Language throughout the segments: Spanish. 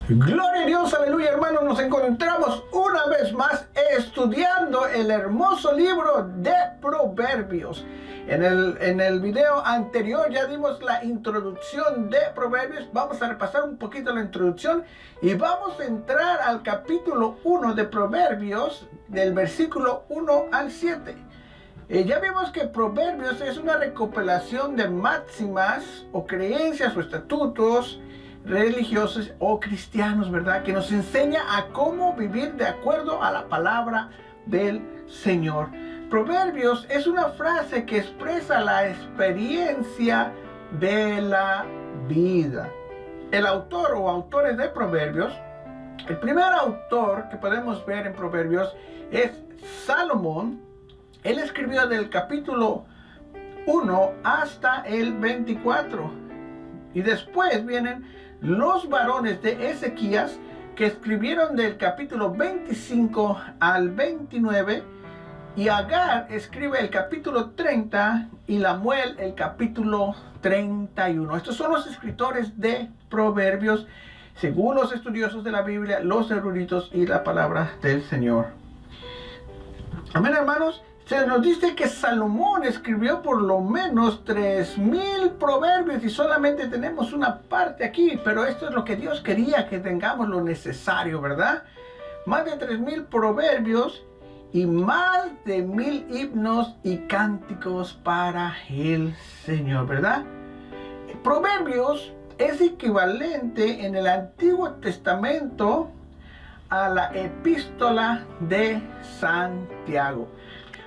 Gloria a Dios, aleluya, hermanos. Nos encontramos una vez más estudiando el hermoso libro de Proverbios. En el video anterior ya dimos la introducción de Proverbios. Vamos a repasar un poquito la introducción y vamos a entrar al capítulo 1 de Proverbios, del versículo 1 al 7. Ya vimos que Proverbios es una recopilación de máximas o creencias o estatutos religiosos o cristianos, ¿verdad? Que nos enseña a cómo vivir de acuerdo a la palabra del Señor. Proverbios es una frase que expresa la experiencia de la vida. El autor o autores de Proverbios, el primer autor que podemos ver en Proverbios es Salomón. Él escribió del capítulo 1 hasta el 24. Y después vienen los varones de Ezequías, que escribieron del capítulo 25 al 29. Y Agar escribe el capítulo 30 y Lamuel el capítulo 31. Estos son los escritores de Proverbios, según los estudiosos de la Biblia, los eruditos y la palabra del Señor. Amén, hermanos. Se nos dice que Salomón escribió por lo menos 3000 proverbios y solamente tenemos una parte aquí, pero esto es lo que Dios quería, que tengamos lo necesario, ¿verdad? Más de 3000 proverbios y más de 1000 himnos y cánticos para el Señor, ¿verdad? Proverbios es equivalente en el Antiguo Testamento a la epístola de Santiago.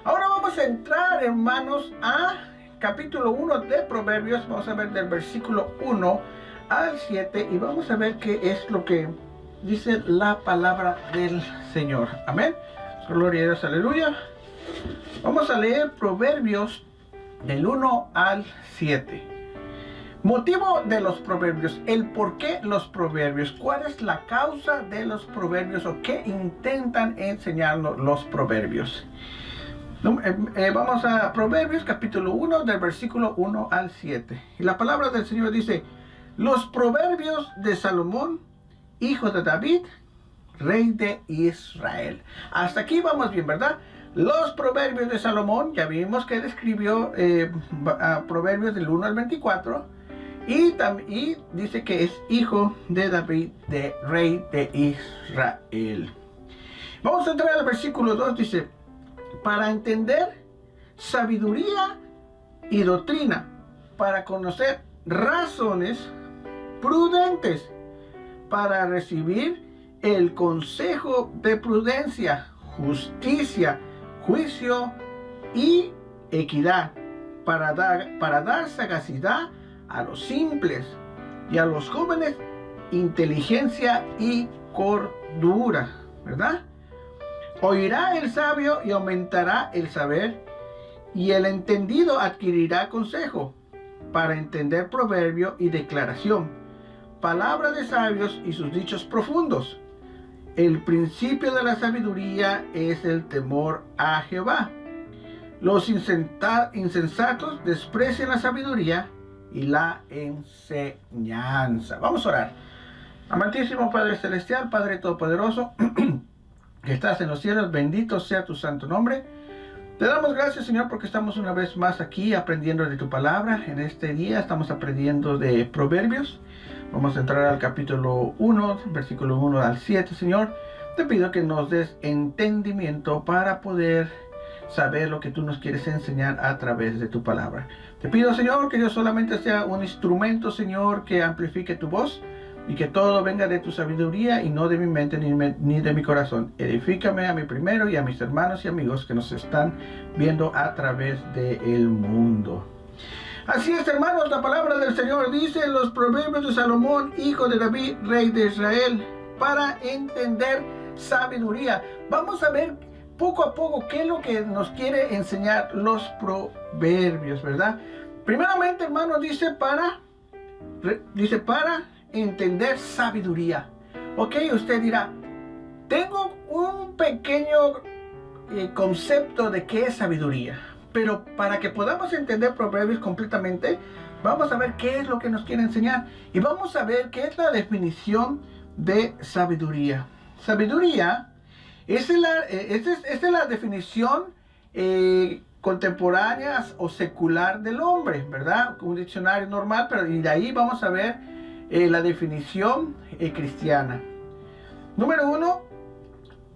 Ahora vamos a entrar, hermanos, a capítulo 1 de Proverbios. Vamos a ver del versículo 1 al 7 y vamos a ver qué es lo que dice la palabra del Señor. Amén. Gloria a Dios, aleluya. Vamos a leer Proverbios del 1 al 7. Motivo de los proverbios, el por qué los proverbios, cuál es la causa de los proverbios o qué intentan enseñarnos los proverbios. Vamos a Proverbios capítulo 1 del versículo 1 al 7. Y la palabra del Señor dice: los proverbios de Salomón, hijo de David, rey de Israel. Hasta aquí vamos bien, ¿verdad? Los proverbios de Salomón, ya vimos que él escribió proverbios del 1 al 24. Y dice que es hijo de David, de rey de Israel. Vamos a entrar al versículo 2, dice: para entender sabiduría y doctrina, para conocer razones prudentes, para recibir el consejo de prudencia, justicia, juicio y equidad, para dar sagacidad a los simples y a los jóvenes inteligencia y cordura, ¿verdad? Oirá el sabio y aumentará el saber, y el entendido adquirirá consejo, para entender proverbio y declaración, palabra de sabios y sus dichos profundos. El principio de la sabiduría es el temor a Jehová. Los insensatos desprecian la sabiduría y la enseñanza. Vamos a orar. Amantísimo Padre Celestial, Padre Todopoderoso, que estás en los cielos, bendito sea tu santo nombre. Te damos gracias, Señor, porque estamos una vez más aquí aprendiendo de tu palabra. En este día estamos aprendiendo de Proverbios. Vamos a entrar al capítulo 1, versículo 1 al 7, Señor. Te pido que nos des entendimiento para poder saber lo que tú nos quieres enseñar a través de tu palabra. Te pido, Señor, que yo solamente sea un instrumento, Señor, que amplifique tu voz, y que todo venga de tu sabiduría y no de mi mente ni de mi corazón. Edifícame a mí primero y a mis hermanos y amigos que nos están viendo a través del mundo. Así es, hermanos, la palabra del Señor dice: los proverbios de Salomón, hijo de David, rey de Israel, para entender sabiduría. Vamos a ver poco a poco qué es lo que nos quiere enseñar los proverbios, ¿verdad? Primeramente, hermanos, dice para entender sabiduría. Ok, usted dirá: tengo un pequeño concepto de qué es sabiduría, pero para que podamos entender Proverbios completamente, vamos a ver qué es lo que nos quiere enseñar y vamos a ver qué es la definición de sabiduría. Sabiduría esta es la definición contemporánea o secular del hombre, ¿verdad? Un diccionario normal, pero y de ahí vamos a ver la definición cristiana. Número 1,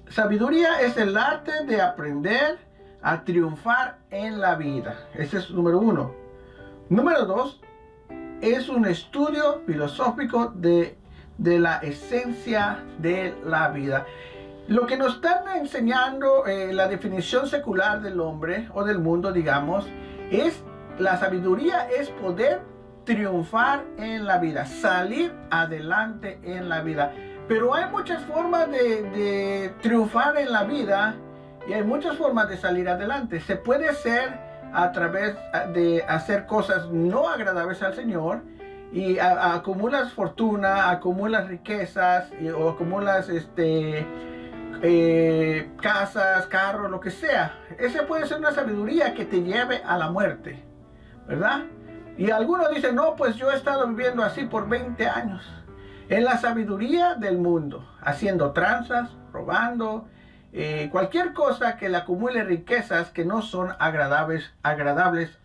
sabiduría es el arte de aprender a triunfar en la vida. Ese es número 1. Número 2, es un estudio filosófico de la esencia de la vida. Lo que nos están enseñando la definición secular del hombre o del mundo, digamos, es la sabiduría es poder triunfar en la vida, salir adelante en la vida. Pero hay muchas formas de triunfar en la vida y hay muchas formas de salir adelante. Se puede hacer a través de hacer cosas no agradables al Señor y acumulas fortuna, acumulas riquezas o acumulas casas, carros, lo que sea. Esa puede ser una sabiduría que te lleve a la muerte, ¿verdad? Y algunos dicen, no, pues yo he estado viviendo así por 20 años. En la sabiduría del mundo, haciendo tranzas, robando, cualquier cosa que le acumule riquezas que no son agradables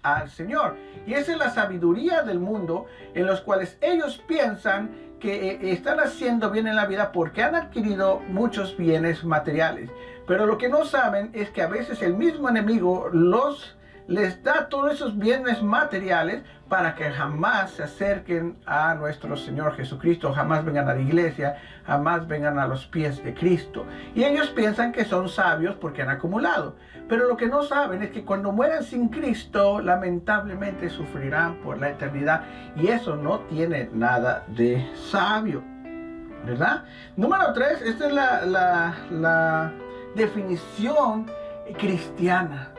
al Señor. Y esa es la sabiduría del mundo, en los cuales ellos piensan que están haciendo bien en la vida porque han adquirido muchos bienes materiales. Pero lo que no saben es que a veces el mismo enemigo les da todos esos bienes materiales para que jamás se acerquen a nuestro Señor Jesucristo, jamás vengan a la iglesia, jamás vengan a los pies de Cristo. Y ellos piensan que son sabios porque han acumulado. Pero lo que no saben es que cuando mueran sin Cristo, lamentablemente sufrirán por la eternidad. Y eso no tiene nada de sabio, ¿verdad? Número 3, esta es la definición cristiana.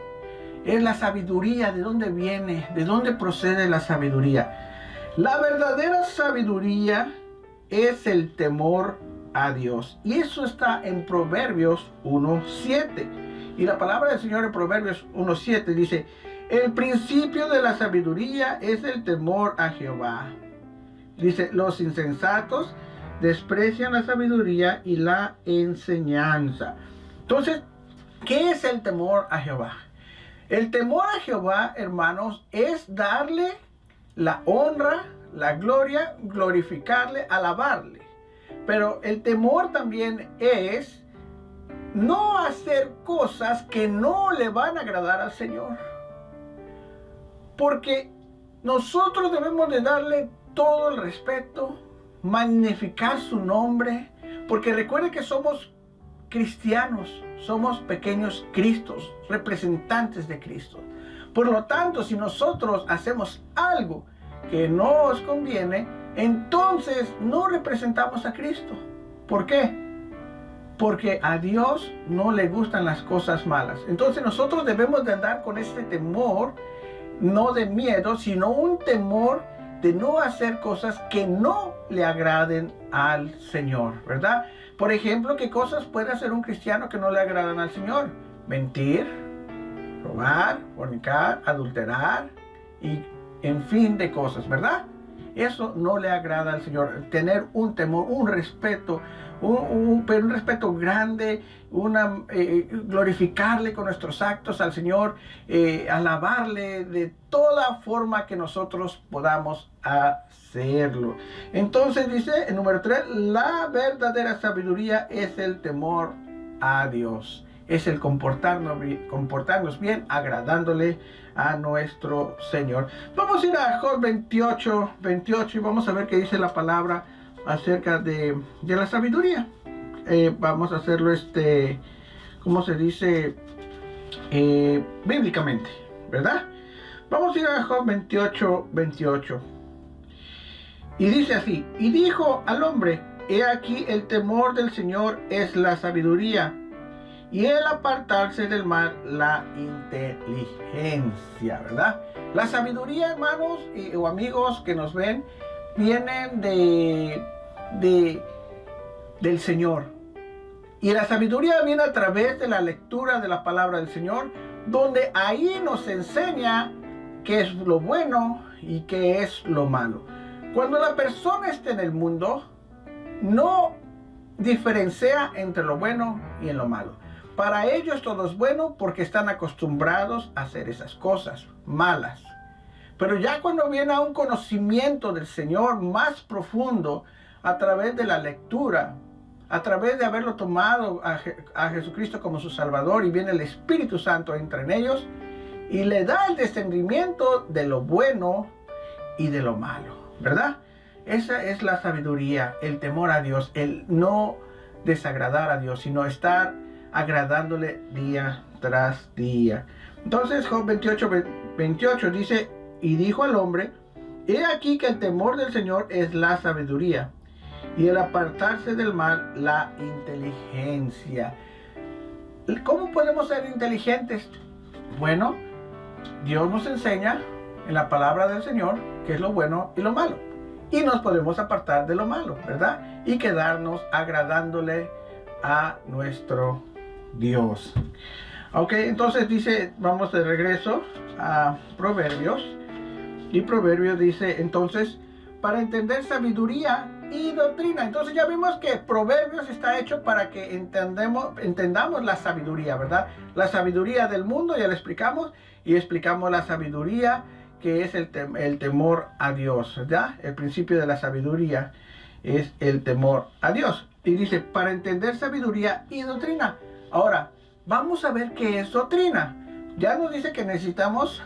Es la sabiduría, de dónde viene, de dónde procede la sabiduría. La verdadera sabiduría es el temor a Dios. Y eso está en Proverbios 1:7. Y la palabra del Señor en Proverbios 1:7 dice, el principio de la sabiduría es el temor a Jehová. Dice, los insensatos desprecian la sabiduría y la enseñanza. Entonces, ¿qué es el temor a Jehová? El temor a Jehová, hermanos, es darle la honra, la gloria, glorificarle, alabarle. Pero el temor también es no hacer cosas que no le van a agradar al Señor. Porque nosotros debemos de darle todo el respeto, magnificar su nombre, porque recuerde que somos cristianos, somos pequeños Cristos, representantes de Cristo. Por lo tanto, si nosotros hacemos algo que no nos conviene, entonces no representamos a Cristo. ¿Por qué? Porque a Dios no le gustan las cosas malas. Entonces nosotros debemos de andar con este temor, no de miedo, sino un temor de no hacer cosas que no le agraden al Señor, ¿verdad? Por ejemplo, ¿qué cosas puede hacer un cristiano que no le agradan al Señor? Mentir, robar, fornicar, adulterar y en fin de cosas, ¿verdad? Eso no le agrada al Señor. Tener un temor, un respeto, un respeto grande, glorificarle con nuestros actos al Señor, alabarle de toda forma que nosotros podamos hacerlo. Entonces dice el número 3, la verdadera sabiduría es el temor a Dios. Es el comportarnos bien, agradándole a nuestro Señor. Vamos a ir a Job 28 y vamos a ver qué dice la palabra acerca de la sabiduría. Vamos a hacerlo ¿cómo se dice? Bíblicamente, ¿verdad? Vamos a ir a Job 28. Y dice así, y dijo al hombre, he aquí el temor del Señor es la sabiduría, y el apartarse del mal, la inteligencia, ¿verdad? La sabiduría, hermanos o amigos que nos ven, vienen del Señor. Y la sabiduría viene a través de la lectura de la palabra del Señor, donde ahí nos enseña qué es lo bueno y qué es lo malo. Cuando la persona está en el mundo, no diferencia entre lo bueno y en lo malo. Para ellos todo es bueno porque están acostumbrados a hacer esas cosas malas. Pero ya cuando viene a un conocimiento del Señor más profundo a través de la lectura, a través de haberlo tomado a Jesucristo como su Salvador, y viene el Espíritu Santo, entra en ellos y le da el discernimiento de lo bueno y de lo malo, ¿verdad? Esa es la sabiduría, el temor a Dios, el no desagradar a Dios, sino estar agradándole día tras día. Entonces Job 28 dice, y dijo al hombre, he aquí que el temor del Señor es la sabiduría, y el apartarse del mal, la inteligencia. ¿Cómo podemos ser inteligentes? Bueno, Dios nos enseña en la palabra del Señor qué es lo bueno y lo malo. Y nos podemos apartar de lo malo, ¿verdad? Y quedarnos agradándole a nuestro Dios. Ok, entonces dice, vamos de regreso a Proverbios. Y Proverbios dice, entonces, para entender sabiduría y doctrina. Entonces ya vimos que Proverbios está hecho para que entendamos la sabiduría, ¿verdad? La sabiduría del mundo, ya lo explicamos. Y explicamos la sabiduría, que es el temor a Dios, ¿verdad? El principio de la sabiduría es el temor a Dios. Y dice, para entender sabiduría y doctrina. Ahora, vamos a ver qué es doctrina. Ya nos dice que necesitamos,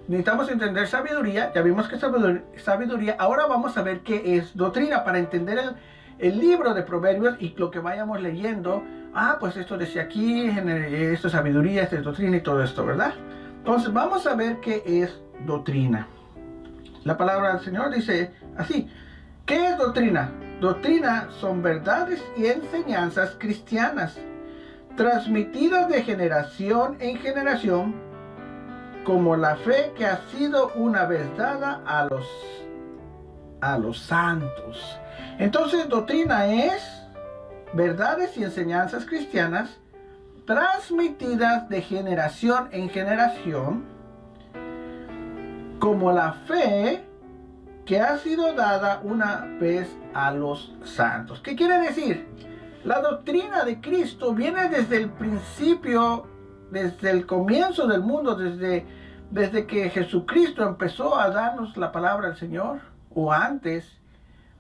necesitamos entender sabiduría. Ya vimos que sabiduría. Ahora vamos a ver qué es doctrina, para entender el libro de Proverbios y lo que vayamos leyendo. Pues esto decía aquí, esto es sabiduría, esto es doctrina y todo esto, ¿verdad? Entonces vamos a ver qué es doctrina. La palabra del Señor dice así, ¿qué es doctrina? Doctrina son verdades y enseñanzas cristianas, transmitidas de generación en generación, como la fe que ha sido una vez dada a los santos. Entonces doctrina es verdades y enseñanzas cristianas transmitidas de generación en generación, como la fe que ha sido dada una vez a los santos. ¿Qué quiere decir? La doctrina de Cristo viene desde el principio, desde el comienzo del mundo, desde que Jesucristo empezó a darnos la palabra del Señor, o antes,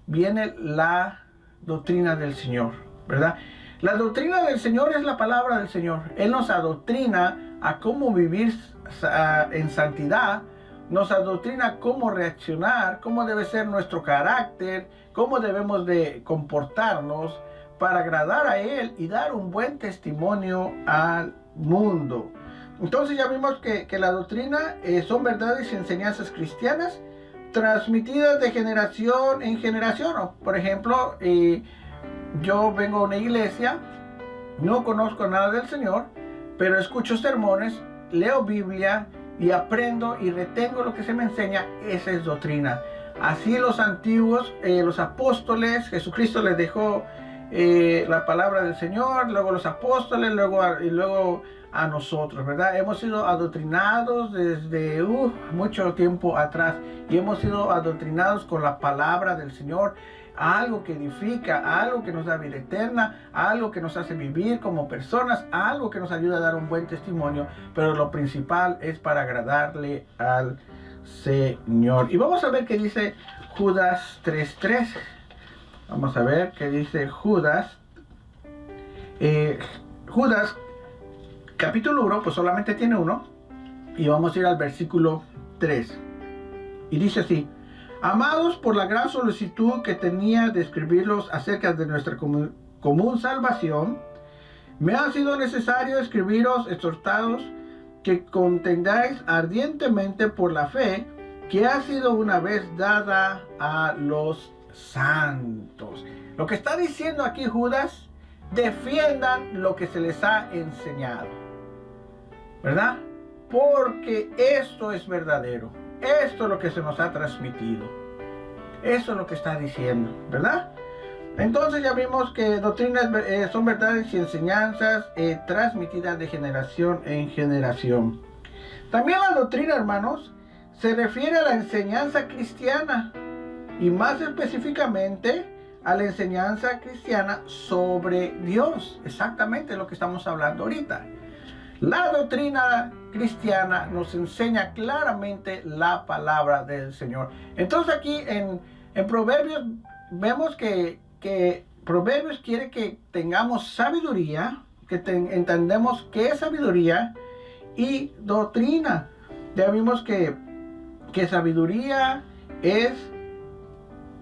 viene la doctrina del Señor, ¿verdad? La doctrina del Señor es la palabra del Señor. Él nos adoctrina a cómo vivir en santidad, nos adoctrina cómo reaccionar, cómo debe ser nuestro carácter, cómo debemos de comportarnos para agradar a Él y dar un buen testimonio al mundo. Entonces ya vimos que la doctrina son verdades y enseñanzas cristianas transmitidas de generación en generación. Por ejemplo, yo vengo a una iglesia, no conozco nada del Señor, pero escucho sermones, leo Biblia y aprendo y retengo lo que se me enseña. Esa es doctrina. Así los antiguos, los apóstoles, Jesucristo les dejó la palabra del Señor, luego los apóstoles, luego a nosotros, ¿verdad? Hemos sido adoctrinados desde mucho tiempo atrás, y hemos sido adoctrinados con la palabra del Señor, a algo que edifica, a algo que nos da vida eterna, a algo que nos hace vivir como personas, a algo que nos ayuda a dar un buen testimonio, pero lo principal es para agradarle al Señor. Y vamos a ver qué dice Judas 3:3. Vamos a ver qué dice Judas. Judas capítulo 1, pues solamente tiene uno, y vamos a ir al versículo 3. Y dice así: amados, por la gran solicitud que tenía de escribirlos acerca de nuestra común salvación, me ha sido necesario escribiros, exhortados, que contendáis ardientemente por la fe que ha sido una vez dada a los santos. Lo que está diciendo aquí Judas: defiendan lo que se les ha enseñado, ¿verdad? Porque esto es verdadero. Esto es lo que se nos ha transmitido. Eso es lo que está diciendo, ¿verdad? Entonces ya vimos que doctrinas son verdades y enseñanzas transmitidas de generación en generación. También la doctrina, hermanos, se refiere a la enseñanza cristiana. y más específicamente a la enseñanza cristiana sobre Dios. Exactamente lo que estamos hablando ahorita. La doctrina cristiana nos enseña claramente la palabra del Señor. Entonces aquí en Proverbios vemos que Proverbios quiere que tengamos sabiduría, que entendemos qué es sabiduría y doctrina. Ya vimos que sabiduría es,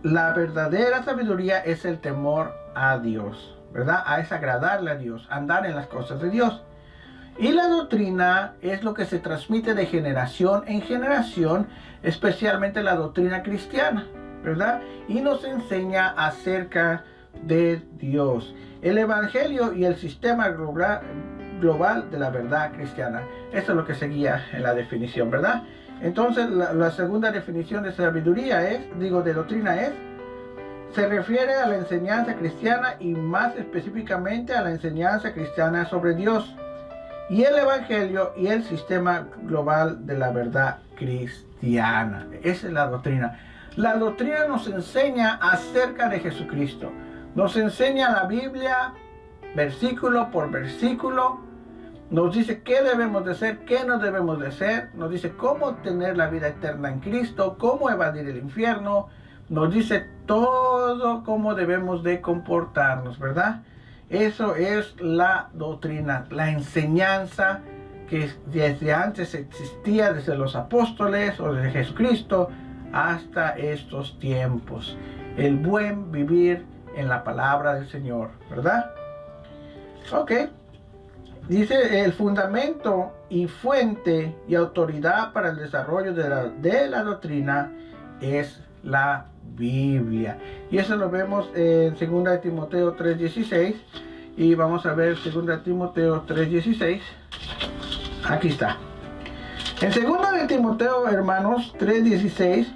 la verdadera sabiduría es el temor a Dios, ¿verdad? Es agradarle a Dios, andar en las cosas de Dios. Y la doctrina es lo que se transmite de generación en generación, especialmente la doctrina cristiana, ¿verdad? Y nos enseña acerca de Dios, el evangelio y el sistema global de la verdad cristiana. Eso es lo que seguía en la definición, ¿verdad? Entonces la segunda definición de sabiduría de doctrina se refiere a la enseñanza cristiana y más específicamente a la enseñanza cristiana sobre Dios y el evangelio y el sistema global de la verdad cristiana. Esa es la doctrina. La doctrina nos enseña acerca de Jesucristo. Nos enseña la Biblia, versículo por versículo. Nos dice qué debemos de hacer, qué no debemos de hacer. Nos dice cómo tener la vida eterna en Cristo, cómo evadir el infierno. Nos dice todo cómo debemos de comportarnos, ¿verdad? Eso es la doctrina, la enseñanza que desde antes existía, desde los apóstoles o desde Jesucristo hasta estos tiempos. El buen vivir en la palabra del Señor, ¿verdad? Ok. Dice el fundamento y fuente y autoridad para el desarrollo de la doctrina es la Biblia. Y eso lo vemos en 2 Timoteo 3:16. Y vamos a ver 2 Timoteo 3:16. Aquí está. En 2 Timoteo, hermanos, 3:16,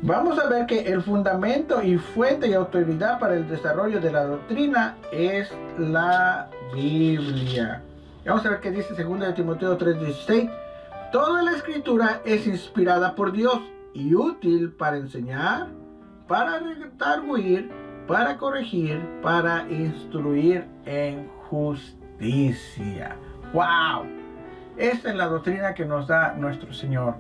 vamos a ver que el fundamento y fuente y autoridad para el desarrollo de la doctrina es la Biblia. Vamos a ver qué dice 2 Timoteo 3:16. Toda la escritura es inspirada por Dios y útil para enseñar, para redarguir, para corregir, para instruir en justicia. ¡Wow! Esta es la doctrina que nos da nuestro Señor.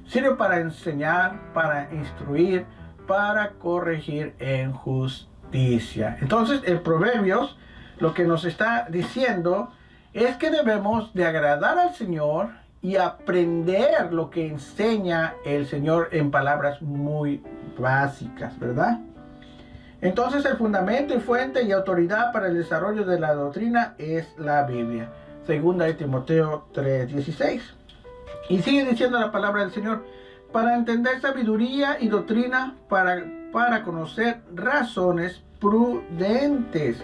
Sirve para enseñar, para instruir, para corregir en justicia. Entonces, en Proverbios, lo que nos está diciendo es que debemos de agradar al Señor y aprender lo que enseña el Señor en palabras muy básicas, ¿verdad? Entonces el fundamento y fuente y autoridad para el desarrollo de la doctrina es la Biblia. 2 Timoteo 3:16. Y sigue diciendo la palabra del Señor: para entender sabiduría y doctrina, para conocer razones prudentes.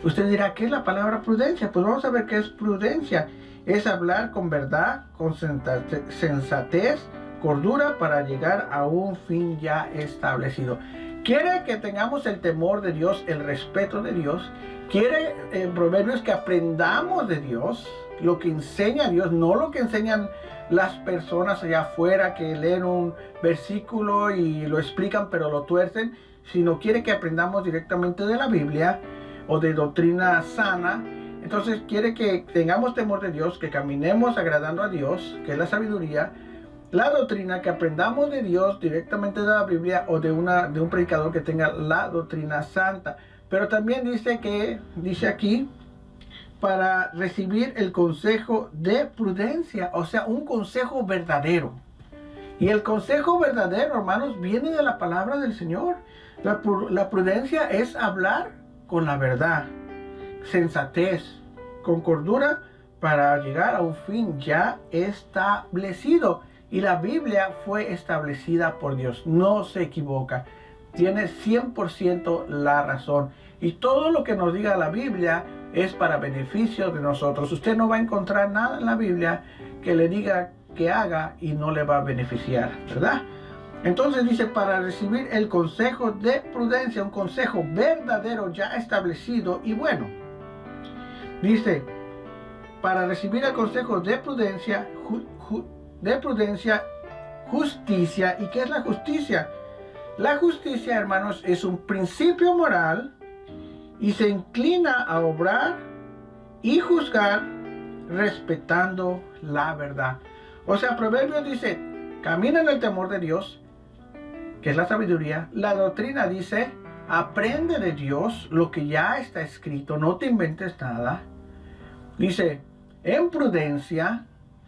Usted dirá, ¿qué es la palabra prudencia? Pues vamos a ver qué es prudencia. Es hablar con verdad, con sensatez, cordura para llegar a un fin ya establecido. Quiere que tengamos el temor de Dios, el respeto de Dios. Quiere en Proverbios que aprendamos de Dios, lo que enseña Dios, no lo que enseñan las personas allá afuera que leen un versículo y lo explican pero lo tuercen, sino quiere que aprendamos directamente de la Biblia o de doctrina sana. Entonces quiere que tengamos temor de Dios, que caminemos agradando a Dios, que es la sabiduría. La doctrina, que aprendamos de Dios directamente de la Biblia o de un predicador que tenga la doctrina santa. Pero también dice aquí, para recibir el consejo de prudencia, o sea, un consejo verdadero. Y el consejo verdadero, hermanos, viene de la palabra del Señor. La prudencia es hablar con la verdad, sensatez, con cordura para llegar a un fin ya establecido. Y la Biblia fue establecida por Dios, no se equivoca, tiene 100% la razón. Y todo lo que nos diga la Biblia es para beneficio de nosotros. Usted no va a encontrar nada en la Biblia que le diga que haga y no le va a beneficiar, ¿verdad? Entonces dice, para recibir el consejo de prudencia, un consejo verdadero ya establecido y bueno. Dice, para recibir el consejo de prudencia, justicia. ¿Y qué es la justicia? La justicia, hermanos, es un principio moral y se inclina a obrar y juzgar respetando la verdad. O sea, Proverbios dice, camina en el temor de Dios, que es la sabiduría. La doctrina dice, aprende de Dios lo que ya está escrito, no te inventes nada. Dice, en prudencia,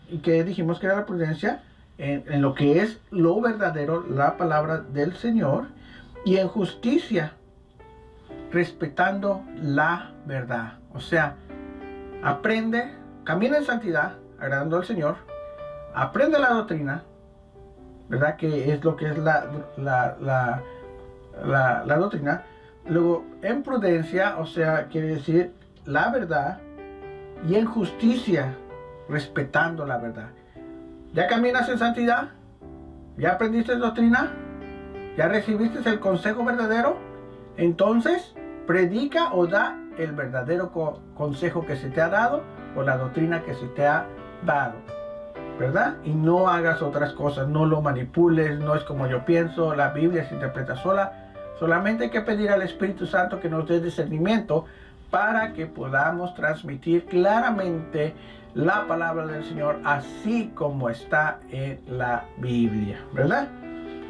¿y qué dijimos que era la prudencia? En lo que es lo verdadero, la palabra del Señor, y en justicia, respetando la verdad. O sea, aprende, camina en santidad, agradando al Señor, aprende la doctrina, ¿verdad? Que es lo que es la doctrina. Luego, en prudencia, o sea, quiere decir la verdad, y en justicia, respetando la verdad. ¿Ya caminas en santidad? ¿Ya aprendiste doctrina? ¿Ya recibiste el consejo verdadero? Entonces, predica o da el verdadero consejo que se te ha dado, o la doctrina que se te ha dado, ¿verdad? Y no hagas otras cosas, no lo manipules, no es como yo pienso, la Biblia se interpreta sola. Solamente hay que pedir al Espíritu Santo que nos dé discernimiento para que podamos transmitir claramente la palabra del Señor así como está en la Biblia, ¿verdad?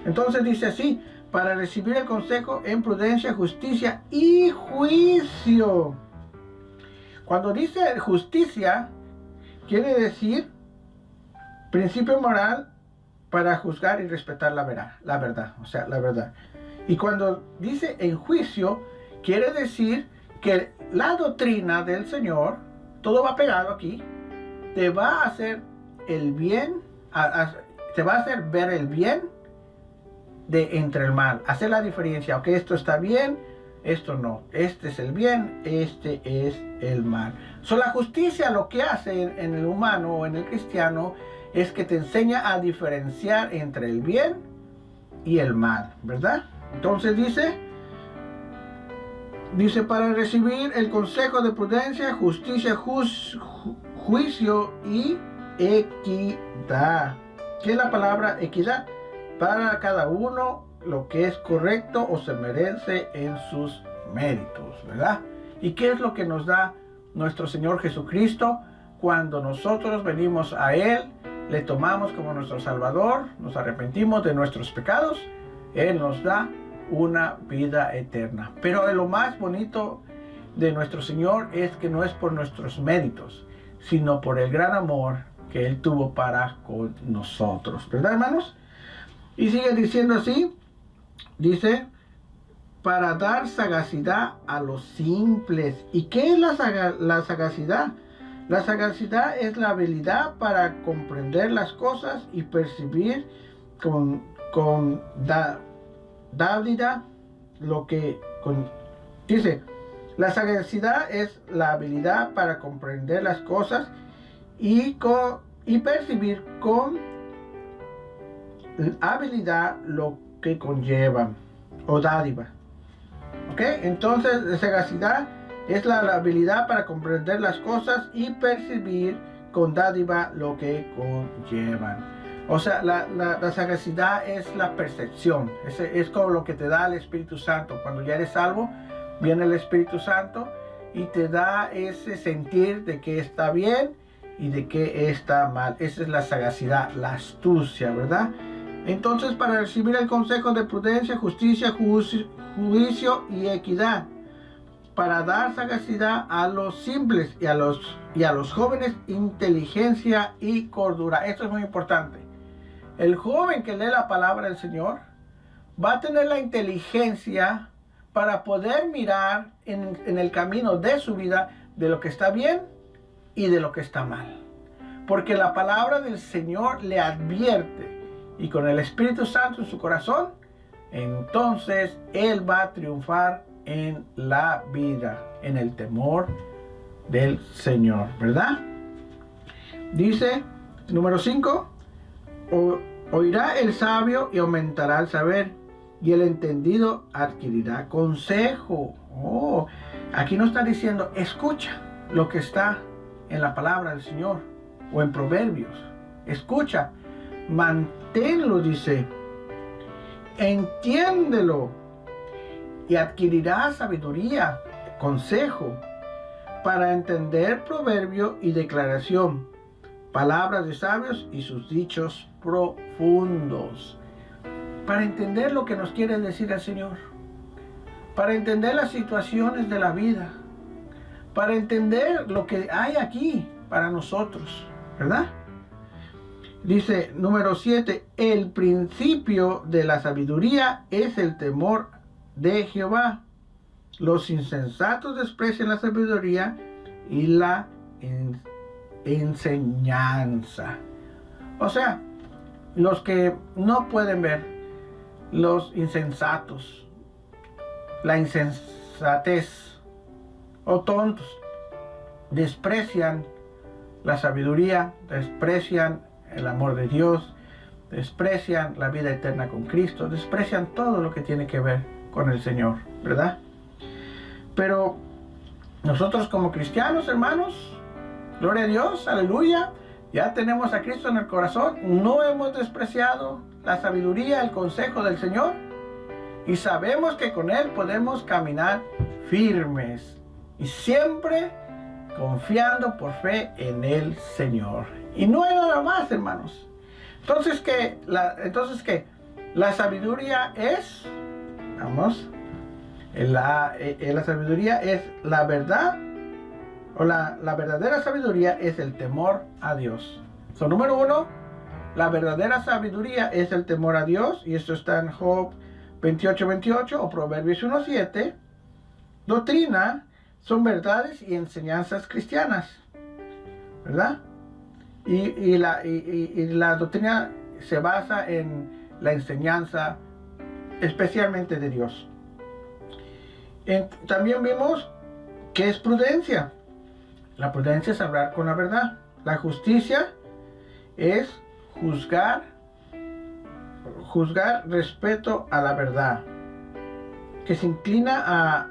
Entonces dice así, para recibir el consejo en prudencia, justicia y juicio. Cuando dice justicia, quiere decir principio moral para juzgar y respetar la verdad, o sea, la verdad. Y cuando dice en juicio, quiere decir que la doctrina del Señor, todo va pegado aquí, te va a hacer el bien, te va a hacer ver el bien de entre el mal, hacer la diferencia, ok, esto está bien, esto no, este es el bien, este es el mal. La justicia lo que hace en el humano o en el cristiano es que te enseña a diferenciar entre el bien y el mal, ¿verdad? Entonces dice para recibir el consejo de prudencia, justicia, juicio y equidad. ¿Qué es la palabra equidad? Para cada uno lo que es correcto o se merece en sus méritos, ¿verdad? ¿Y qué es lo que nos da nuestro Señor Jesucristo? Cuando nosotros venimos a Él, le tomamos como nuestro Salvador, nos arrepentimos de nuestros pecados, Él nos da una vida eterna. Pero lo más bonito de nuestro Señor es que no es por nuestros méritos, sino por el gran amor que Él tuvo para con nosotros, ¿verdad, hermanos? Y sigue diciendo así, dice, para dar sagacidad a los simples. ¿Y qué es la sagacidad? La sagacidad es la habilidad para comprender las cosas y percibir con dádida lo que dice, la sagacidad es la habilidad para comprender las cosas y percibir con habilidad lo que conllevan, o dádiva. ¿Ok? Entonces, sagacidad es la habilidad para comprender las cosas y percibir con dádiva lo que conllevan. O sea, la sagacidad es la percepción. Es como lo que te da el Espíritu Santo. Cuando ya eres salvo, viene el Espíritu Santo y te da ese sentir de que está bien y de que está mal. Esa es la sagacidad, la astucia, ¿verdad? Entonces, para recibir el consejo de prudencia, justicia, juicio y equidad, para dar sagacidad a los simples y a los jóvenes, inteligencia y cordura. Esto es muy importante. El joven que lee la palabra del Señor va a tener la inteligencia para poder mirar en el camino de su vida de lo que está bien y de lo que está mal. Porque la palabra del Señor le advierte, y con el Espíritu Santo en su corazón, entonces él va a triunfar en la vida, en el temor del Señor, ¿verdad? Dice, número 5, oirá el sabio y aumentará el saber, y el entendido adquirirá consejo. Oh, aquí no está diciendo, escucha lo que está en la palabra del Señor, o en Proverbios. Escucha, manténlo, dice, entiéndelo y adquirirás sabiduría, consejo, para entender proverbio y declaración, palabras de sabios y sus dichos profundos. Para entender lo que nos quiere decir el Señor, para entender las situaciones de la vida, para entender lo que hay aquí para nosotros, ¿verdad? Dice número 7, el principio de la sabiduría es el temor de Jehová. Los insensatos desprecian la sabiduría y la enseñanza. O sea, los que no pueden ver, los insensatos, la insensatez o tontos, desprecian la sabiduría, desprecian el amor de Dios, desprecian la vida eterna con Cristo, desprecian todo lo que tiene que ver con el Señor, ¿verdad? Pero nosotros como cristianos, hermanos, gloria a Dios, aleluya, ya tenemos a Cristo en el corazón, no hemos despreciado la sabiduría, el consejo del Señor, y sabemos que con Él podemos caminar firmes y siempre confiando por fe en el Señor. Y no hay nada más, hermanos. Entonces que la sabiduría es, vamos, la sabiduría es la verdad, o la verdadera sabiduría es el temor a Dios. Número 1, la verdadera sabiduría es el temor a Dios, y esto está en Job 28:28 o Proverbios 1:7. Doctrina son verdades y enseñanzas cristianas, ¿verdad? Y la doctrina se basa en la enseñanza especialmente de Dios. También vimos que es prudencia. La prudencia es hablar con la verdad. La justicia es juzgar respecto a la verdad, que se inclina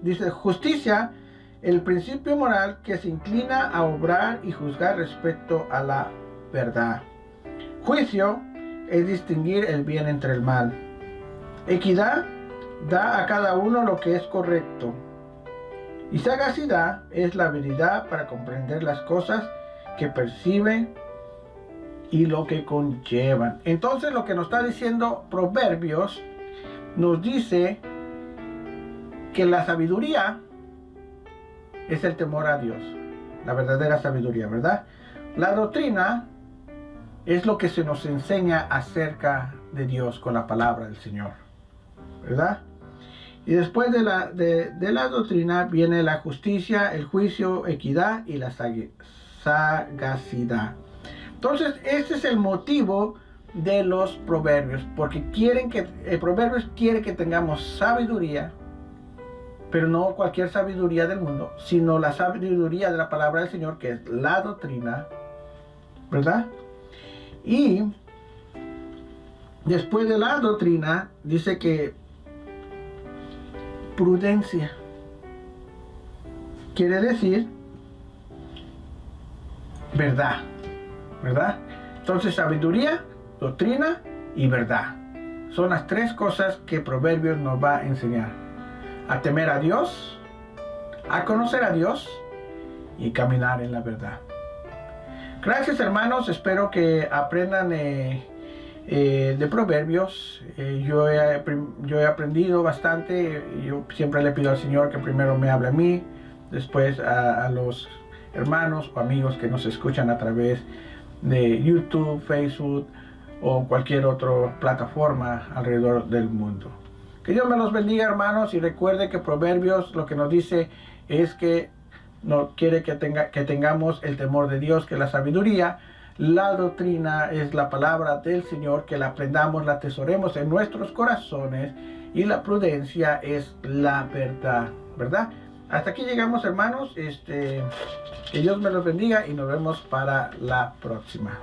dice justicia, el principio moral que se inclina a obrar y juzgar respecto a la verdad. Juicio es distinguir el bien entre el mal. Equidad da a cada uno lo que es correcto. Y sagacidad es la habilidad para comprender las cosas que perciben y lo que conllevan. Entonces lo que nos está diciendo Proverbios nos dice que la sabiduría es el temor a Dios, la verdadera sabiduría, ¿verdad? La doctrina es lo que se nos enseña acerca de Dios con la palabra del Señor, ¿verdad? Y después de la doctrina viene la justicia, el juicio, equidad y la sagacidad. Entonces, este es el motivo de los proverbios, porque el proverbios quiere que tengamos sabiduría, pero no cualquier sabiduría del mundo, sino la sabiduría de la palabra del Señor, que es la doctrina, ¿verdad? Y después de la doctrina, dice que prudencia quiere decir verdad, ¿verdad? Entonces, sabiduría, doctrina y verdad son las tres cosas que Proverbios nos va a enseñar: a temer a Dios, a conocer a Dios y caminar en la verdad. Gracias, hermanos, espero que aprendan de Proverbios. Yo he aprendido bastante. Yo siempre le pido al Señor que primero me hable a mí, después a los hermanos o amigos que nos escuchan a través de YouTube, Facebook o cualquier otra plataforma alrededor del mundo. Que Dios me los bendiga, hermanos, y recuerde que Proverbios lo que nos dice es que no quiere que tengamos el temor de Dios, que la sabiduría, la doctrina es la palabra del Señor, que la aprendamos, la atesoremos en nuestros corazones, y la prudencia es la verdad, ¿verdad? Hasta aquí llegamos, hermanos. Que Dios me los bendiga y nos vemos para la próxima.